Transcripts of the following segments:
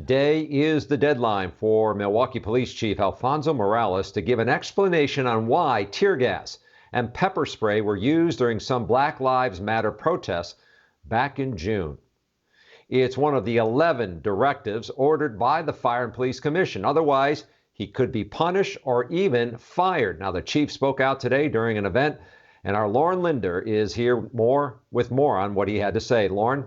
Today is the deadline for Milwaukee Police Chief Alfonso Morales to give an explanation on why tear gas and pepper spray were used during some Black Lives Matter protests back in June. It's one of the 11 directives ordered by the Fire and Police Commission. Otherwise, he could be punished or even fired. Now, the chief spoke out today during an event, and our Lauren Linder is here with more on what he had to say. Lauren?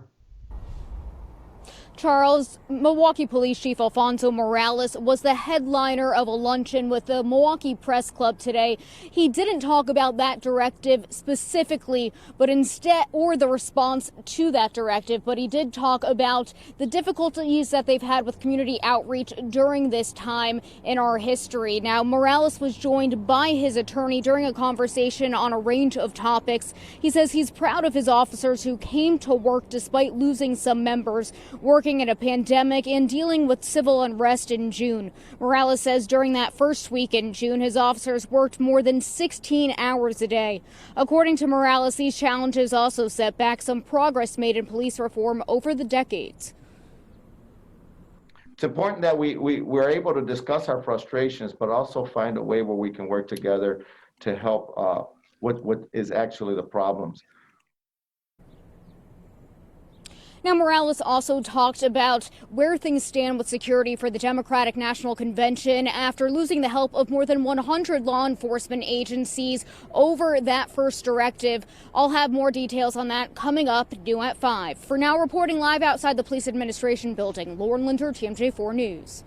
Charles, Milwaukee Police Chief Alfonso Morales was the headliner of a luncheon with the Milwaukee Press Club today. He didn't talk about that directive specifically, but instead, or the response to that directive, but he did talk about the difficulties that they've had with community outreach during this time in our history. Now, Morales was joined by his attorney during a conversation on a range of topics. He says he's proud of his officers who came to work despite losing some members, working in a pandemic and dealing with civil unrest in June. Morales says during that first week in June, his officers worked more than 16 hours a day. According to Morales, these challenges also set back some progress made in police reform over the decades. It's important that we're able to discuss our frustrations, but also find a way where we can work together to help what is actually the problems. Now, Morales also talked about where things stand with security for the Democratic National Convention after losing the help of more than 100 law enforcement agencies over that first directive. I'll have more details on that coming up new at 5. For now, reporting live outside the Police Administration Building, Lauren Linder, TMJ4 News.